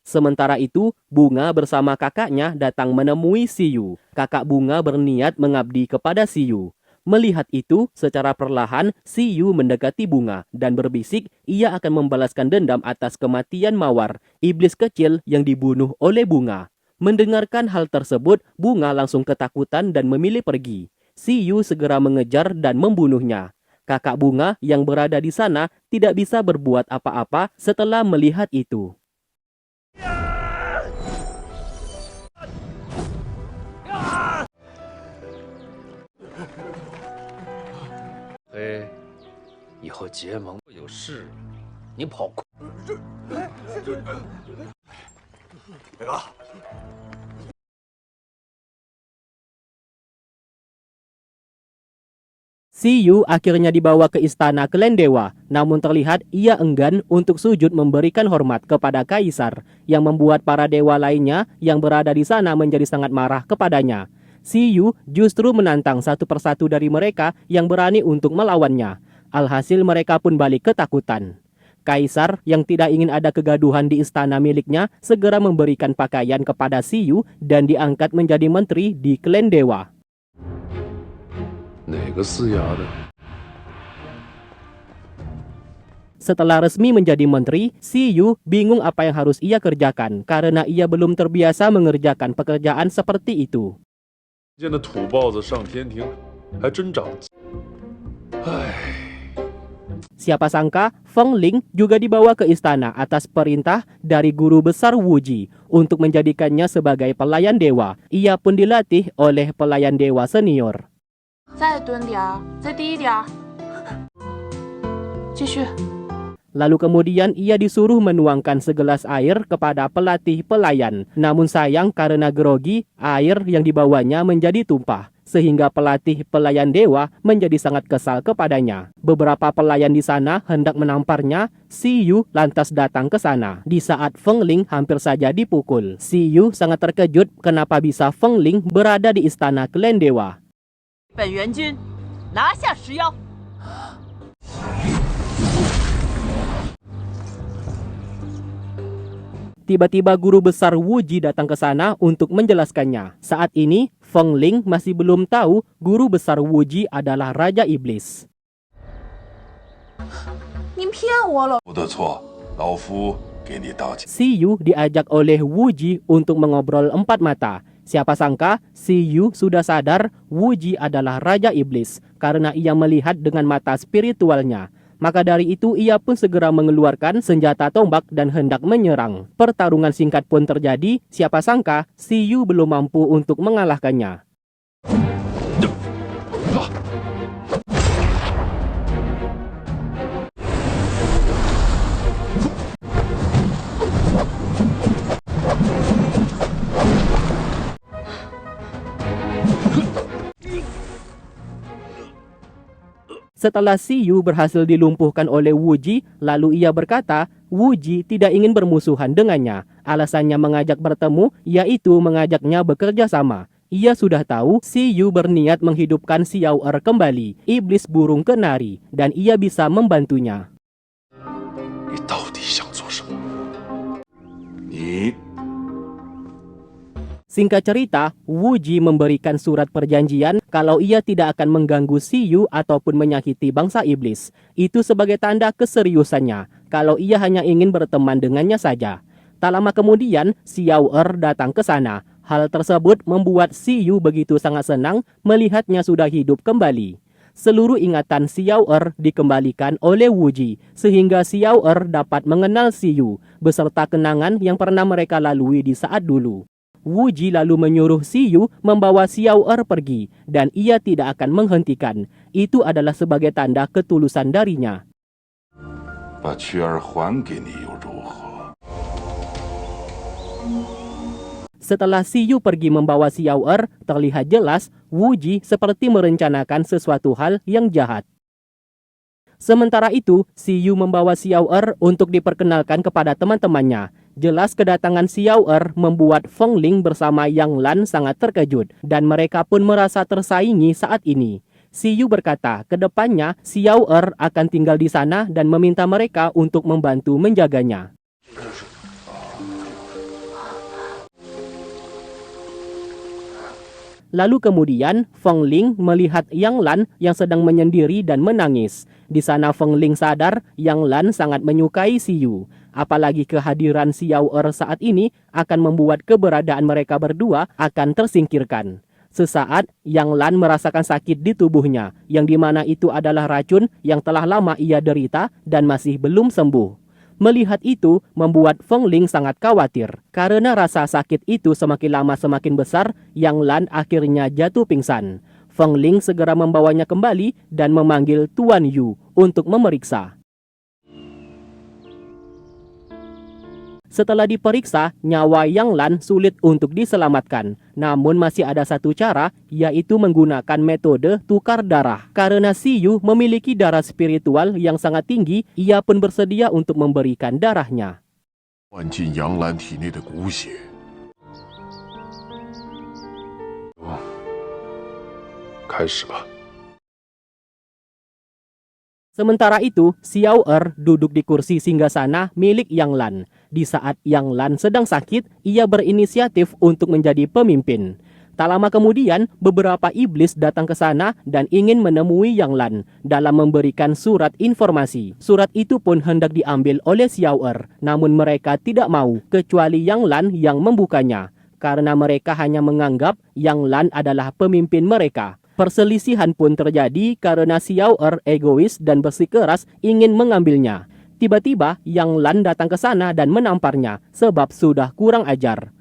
Sementara itu, Bunga bersama kakaknya datang menemui Siyu. Kakak Bunga berniat mengabdi kepada Siyu. Melihat itu, secara perlahan Siyu mendekati Bunga dan berbisik ia akan membalaskan dendam atas kematian Mawar, iblis kecil yang dibunuh oleh Bunga. Mendengarkan hal tersebut, Bunga langsung ketakutan dan memilih pergi. Siyu segera mengejar dan membunuhnya. Kakak Bunga yang berada di sana tidak bisa berbuat apa-apa setelah melihat itu. Siyu akhirnya dibawa ke istana klan dewa, namun terlihat ia enggan untuk sujud memberikan hormat kepada kaisar, yang membuat para dewa lainnya yang berada di sana menjadi sangat marah kepadanya. Siyu justru menantang satu persatu dari mereka yang berani untuk melawannya. Alhasil mereka pun balik ketakutan. Kaisar yang tidak ingin ada kegaduhan di istana miliknya segera memberikan pakaian kepada Siyu dan diangkat menjadi menteri di klan dewa. Setelah resmi menjadi menteri, Siyu bingung apa yang harus ia kerjakan karena ia belum terbiasa mengerjakan pekerjaan seperti itu. Siapa sangka Feng Ling juga dibawa ke istana atas perintah dari guru besar Wuji untuk menjadikannya sebagai pelayan dewa. Ia pun dilatih oleh pelayan dewa senior. Lalu kemudian ia disuruh menuangkan segelas air kepada pelatih pelayan. Namun sayang karena grogi, air yang dibawanya menjadi tumpah. Sehingga pelatih pelayan dewa menjadi sangat kesal kepadanya. Beberapa pelayan di sana hendak menamparnya, Siyu lantas datang ke sana. Di saat Feng Ling hampir saja dipukul. Siyu sangat terkejut kenapa bisa Feng Ling berada di istana klan dewa. Tiba-tiba guru besar Wuji datang ke sana untuk menjelaskannya. Saat ini, Feng Ling masih belum tahu guru besar Wuji adalah Raja Iblis. Siyu diajak oleh Wuji untuk mengobrol empat mata. Siapa sangka Siyu sudah sadar Wuji adalah Raja Iblis karena ia melihat dengan mata spiritualnya. Maka dari itu ia pun segera mengeluarkan senjata tombak dan hendak menyerang. Pertarungan singkat pun terjadi, siapa sangka Siyu belum mampu untuk mengalahkannya. Setelah Siyu berhasil dilumpuhkan oleh Wuji, lalu ia berkata, Wuji tidak ingin bermusuhan dengannya. Alasannya mengajak bertemu, yaitu mengajaknya bekerja sama. Ia sudah tahu Siyu berniat menghidupkan Xiao Er kembali, iblis burung kenari, dan ia bisa membantunya. Singkat cerita, Wuji memberikan surat perjanjian kalau ia tidak akan mengganggu Siyu ataupun menyakiti bangsa iblis. Itu sebagai tanda keseriusannya, kalau ia hanya ingin berteman dengannya saja. Tak lama kemudian, Xiao Er datang ke sana. Hal tersebut membuat Siyu begitu sangat senang melihatnya sudah hidup kembali. Seluruh ingatan Xiao Er dikembalikan oleh Wuji, sehingga Xiao Er dapat mengenal Siyu, beserta kenangan yang pernah mereka lalui di saat dulu. Wuji lalu menyuruh Siyu membawa Xiao Er pergi dan ia tidak akan menghentikan. Itu adalah sebagai tanda ketulusan darinya. Setelah Siyu pergi membawa Xiao Er, terlihat jelas Wuji seperti merencanakan sesuatu hal yang jahat. Sementara itu, Siyu membawa Xiao Er untuk diperkenalkan kepada teman-temannya. Jelas kedatangan Xiao Er membuat Feng Ling bersama Yang Lan sangat terkejut dan mereka pun merasa tersaingi saat ini. Siyu berkata, kedepannya Xiao Er akan tinggal di sana dan meminta mereka untuk membantu menjaganya. Lalu kemudian Feng Ling melihat Yang Lan yang sedang menyendiri dan menangis. Di sana Feng Ling sadar Yang Lan sangat menyukai Si Yu. Apalagi kehadiran Xiao Er saat ini akan membuat keberadaan mereka berdua akan tersingkirkan. Sesaat Yang Lan merasakan sakit di tubuhnya, yang dimana itu adalah racun yang telah lama ia derita dan masih belum sembuh. Melihat itu membuat Feng Ling sangat khawatir. Karena rasa sakit itu semakin lama semakin besar, Yang Lan akhirnya jatuh pingsan. Feng Ling segera membawanya kembali dan memanggil Tuan Yu untuk memeriksa. Setelah diperiksa, nyawa Yang Lan sulit untuk diselamatkan. Namun masih ada satu cara, yaitu menggunakan metode tukar darah. Karena Si Yu memiliki darah spiritual yang sangat tinggi, ia pun bersedia untuk memberikan darahnya. 灌进杨澜体内的骨血。开始吧。 Sementara itu, Xiao Er duduk di kursi singgasana milik Yang Lan. Di saat Yang Lan sedang sakit, ia berinisiatif untuk menjadi pemimpin. Tak lama kemudian, beberapa iblis datang ke sana dan ingin menemui Yang Lan dalam memberikan surat informasi. Surat itu pun hendak diambil oleh Xiao Er, namun mereka tidak mau, kecuali Yang Lan yang membukanya. Karena mereka hanya menganggap Yang Lan adalah pemimpin mereka. Perselisihan pun terjadi karena Xiao Er egois dan bersikeras ingin mengambilnya. Tiba-tiba Yang Lan datang ke sana dan menamparnya sebab sudah kurang ajar.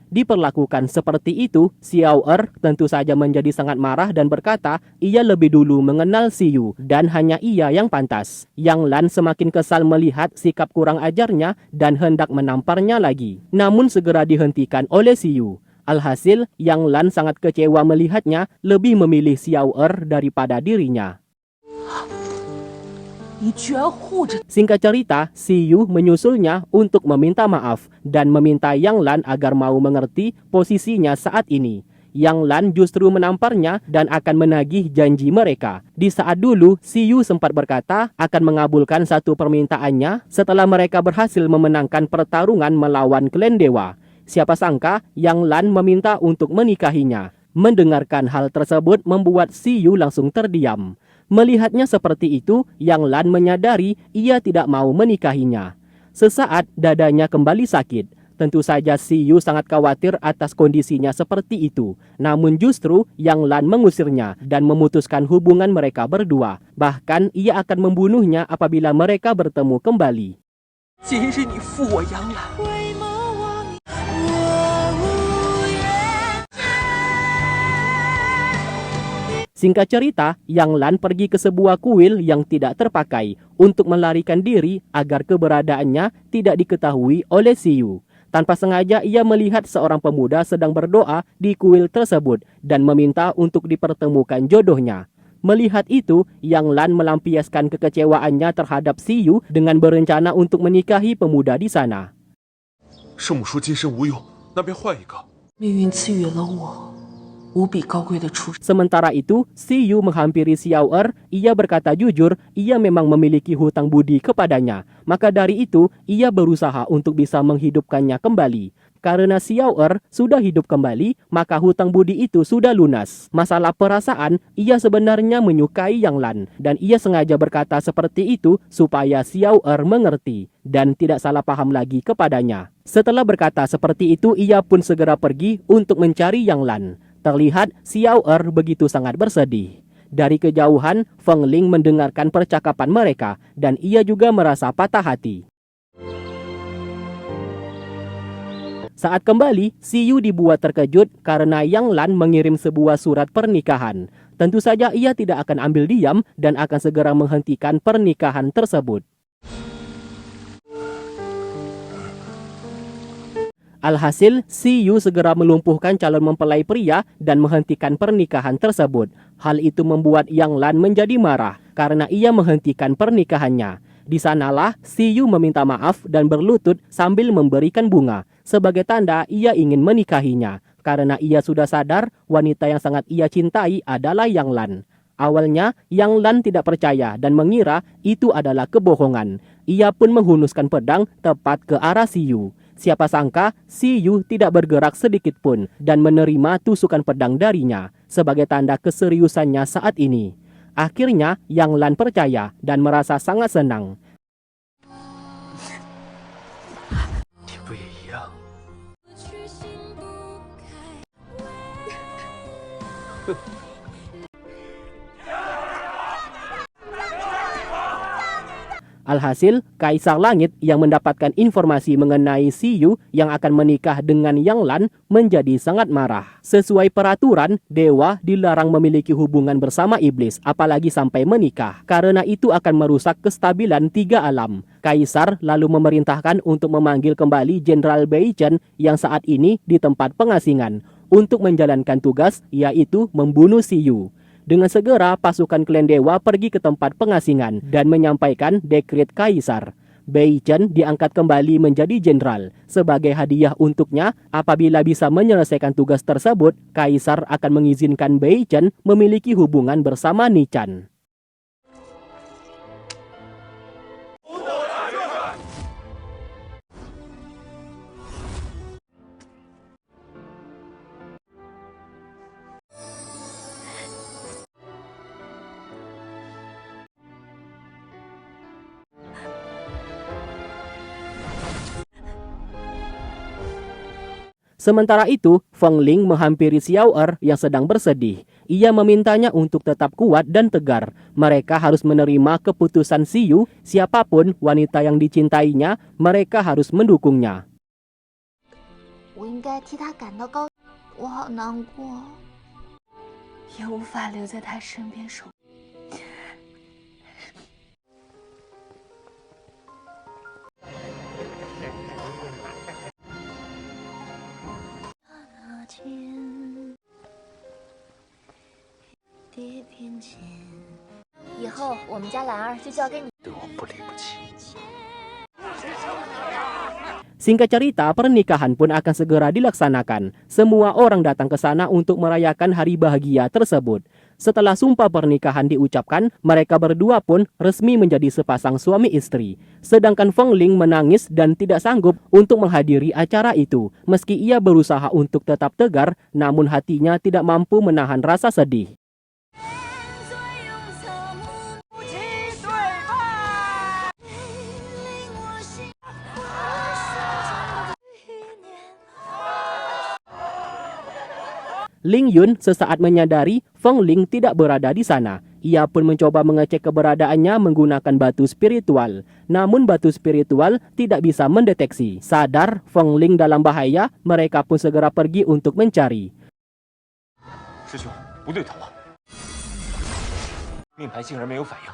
Diperlakukan seperti itu, Xiao Er tentu saja menjadi sangat marah dan berkata ia lebih dulu mengenal Si Yu dan hanya ia yang pantas. Yang Lan semakin kesal melihat sikap kurang ajarnya dan hendak menamparnya lagi. Namun segera dihentikan oleh Si Yu. Alhasil, Yang Lan sangat kecewa melihatnya lebih memilih Xiao Er daripada dirinya. Singkat cerita, Si Yu menyusulnya untuk meminta maaf dan meminta Yang Lan agar mau mengerti posisinya saat ini. Yang Lan justru menamparnya dan akan menagih janji mereka. Di saat dulu, Si Yu sempat berkata akan mengabulkan satu permintaannya setelah mereka berhasil memenangkan pertarungan melawan klan dewa. Siapa sangka Yang Lan meminta untuk menikahinya. Mendengarkan hal tersebut membuat Si Yu langsung terdiam. Melihatnya seperti itu, Yang Lan menyadari ia tidak mau menikahinya. Sesaat dadanya kembali sakit. Tentu saja Si Yu sangat khawatir atas kondisinya seperti itu. Namun justru Yang Lan mengusirnya dan memutuskan hubungan mereka berdua. Bahkan ia akan membunuhnya apabila mereka bertemu kembali. Singkat cerita, Yang Lan pergi ke sebuah kuil yang tidak terpakai untuk melarikan diri agar keberadaannya tidak diketahui oleh Si Yu. Tanpa sengaja ia melihat seorang pemuda sedang berdoa di kuil tersebut dan meminta untuk dipertemukan jodohnya. Melihat itu, Yang Lan melampiaskan kekecewaannya terhadap Si Yu dengan berencana untuk menikahi pemuda di sana. 圣母说今生无用，那便换一个。 命运赐予了我无比高贵的出身。 Sementara itu, Si Yu menghampiri Xiao Er. Ia berkata jujur, ia memang memiliki hutang budi kepadanya. Maka dari itu, ia berusaha untuk bisa menghidupkannya kembali. Karena Xiao Er sudah hidup kembali, maka hutang budi itu sudah lunas. Masalah perasaan, ia sebenarnya menyukai Yang Lan. Dan ia sengaja berkata seperti itu supaya Xiao Er mengerti dan tidak salah paham lagi kepadanya. Setelah berkata seperti itu, ia pun segera pergi untuk mencari Yang Lan. Terlihat Xiao Er begitu sangat bersedih. Dari kejauhan, Feng Ling mendengarkan percakapan mereka dan ia juga merasa patah hati. Saat kembali, Si Yu dibuat terkejut karena Yang Lan mengirim sebuah surat pernikahan. Tentu saja ia tidak akan ambil diam dan akan segera menghentikan pernikahan tersebut. Alhasil, Si Yu segera melumpuhkan calon mempelai pria dan menghentikan pernikahan tersebut. Hal itu membuat Yang Lan menjadi marah karena ia menghentikan pernikahannya. Di sanalah Si Yu meminta maaf dan berlutut sambil memberikan bunga. Sebagai tanda ia ingin menikahinya karena ia sudah sadar wanita yang sangat ia cintai adalah Yang Lan. Awalnya, Yang Lan tidak percaya dan mengira itu adalah kebohongan. Ia pun menghunuskan pedang tepat ke arah Siyu. Siapa sangka, Siyu tidak bergerak sedikit pun dan menerima tusukan pedang darinya sebagai tanda keseriusannya saat ini. Akhirnya, Yang Lan percaya dan merasa sangat senang. 你不也一样？ Alhasil, Kaisar Langit yang mendapatkan informasi mengenai Siyu yang akan menikah dengan Yang Lan menjadi sangat marah. Sesuai peraturan, dewa dilarang memiliki hubungan bersama iblis, apalagi sampai menikah. Karena itu akan merusak kestabilan 3 alam. Kaisar lalu memerintahkan untuk memanggil kembali Jenderal Beichen yang saat ini di tempat pengasingan untuk menjalankan tugas, yaitu membunuh Siyu. Dengan segera, pasukan klan dewa pergi ke tempat pengasingan dan menyampaikan dekret kaisar. Beichen diangkat kembali menjadi jenderal. Sebagai hadiah untuknya, apabila bisa menyelesaikan tugas tersebut, kaisar akan mengizinkan Beichen memiliki hubungan bersama Nichan. Sementara itu, Feng Ling menghampiri Xiao Er yang sedang bersedih. Ia memintanya untuk tetap kuat dan tegar. Mereka harus menerima keputusan Siyu, siapapun wanita yang dicintainya, mereka harus mendukungnya. 我应该替他感到高，我好难过，也无法留在他身边守。 以后我们家兰儿就交给你。 对我不离不弃。 Singkat cerita, pernikahan pun akan segera dilaksanakan. Semua orang datang ke sana untuk merayakan hari bahagia tersebut. Setelah sumpah pernikahan diucapkan, mereka berdua pun resmi menjadi sepasang suami istri. Sedangkan Feng Ling menangis dan tidak sanggup untuk menghadiri acara itu. Meski ia berusaha untuk tetap tegar, namun hatinya tidak mampu menahan rasa sedih. Ling Yun sesaat menyadari Feng Ling tidak berada di sana. Ia pun mencoba mengecek keberadaannya menggunakan batu spiritual. Namun batu spiritual tidak bisa mendeteksi. Sadar Feng Ling dalam bahaya, mereka pun segera pergi untuk mencari. 师兄，不对头啊！命牌竟然没有反应。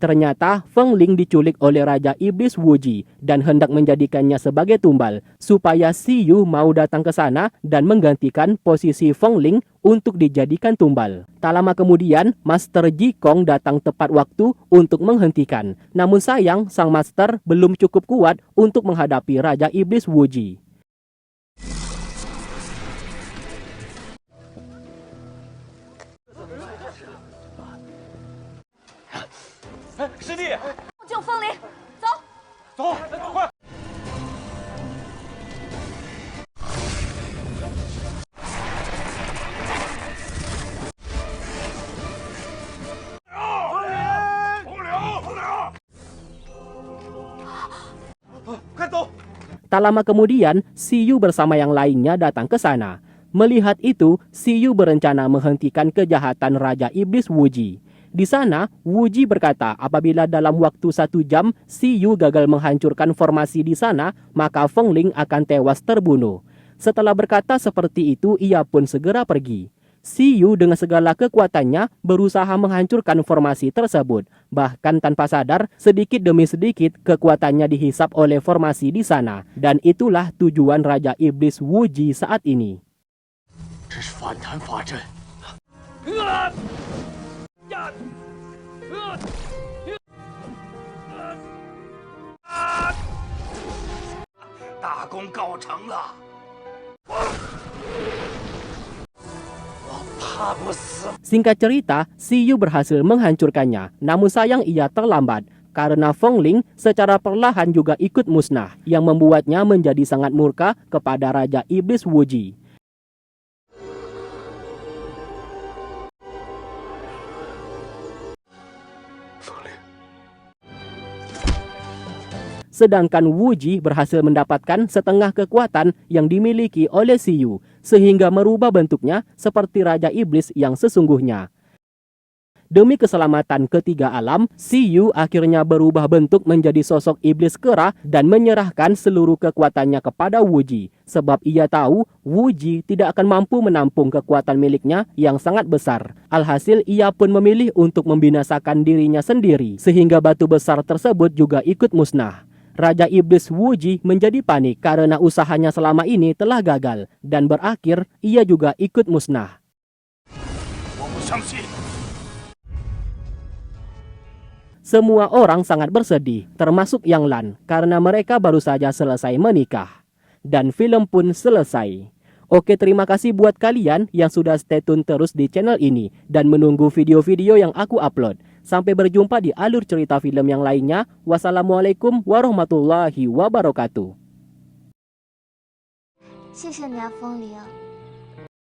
Ternyata Feng Ling diculik oleh Raja Iblis Wuji dan hendak menjadikannya sebagai tumbal supaya Siyu mau datang ke sana dan menggantikan posisi Feng Ling untuk dijadikan tumbal. Tak lama kemudian, Master Ji Kong datang tepat waktu untuk menghentikan. Namun sayang, sang master belum cukup kuat untuk menghadapi Raja Iblis Wuji. 师弟，救风铃，走。走，快！ 快走！ Tak lama kemudian, Siyu bersama yang lainnya datang ke sana. Melihat itu, Siyu berencana menghentikan kejahatan Raja Iblis Wuji. Di sana, Wuji berkata apabila dalam waktu 1 jam Siyu gagal menghancurkan formasi di sana, maka Feng Ling akan tewas terbunuh. Setelah berkata seperti itu, ia pun segera pergi. Siyu dengan segala kekuatannya berusaha menghancurkan formasi tersebut. Bahkan tanpa sadar, sedikit demi sedikit kekuatannya dihisap oleh formasi di sana. Dan itulah tujuan Raja Iblis Wuji saat ini. 这是反弹法阵。大功告成了。我怕不死。 Singkat cerita, Siyu berhasil menghancurkannya, namun sayang ia terlambat karena Fengling secara perlahan juga ikut musnah, yang membuatnya menjadi sangat murka kepada Raja Iblis Wuji. Sedangkan Wuji berhasil mendapatkan setengah kekuatan yang dimiliki oleh Siyu, sehingga merubah bentuknya seperti Raja Iblis yang sesungguhnya. Demi keselamatan ketiga alam, Siyu akhirnya berubah bentuk menjadi sosok iblis kera dan menyerahkan seluruh kekuatannya kepada Wuji, sebab ia tahu Wuji tidak akan mampu menampung kekuatan miliknya yang sangat besar. Alhasil ia pun memilih untuk membinasakan dirinya sendiri, sehingga batu besar tersebut juga ikut musnah. Raja Iblis Wuji menjadi panik karena usahanya selama ini telah gagal dan berakhir ia juga ikut musnah. Semua orang sangat bersedih, termasuk Yang Lan, karena mereka baru saja selesai menikah. Dan film pun selesai. Oke, terima kasih buat kalian yang sudah stay tune terus di channel ini dan menunggu video-video yang aku upload. Sampai berjumpa di alur cerita film yang lainnya. Wassalamualaikum warahmatullahi wabarakatuh. 谢谢你啊，风铃。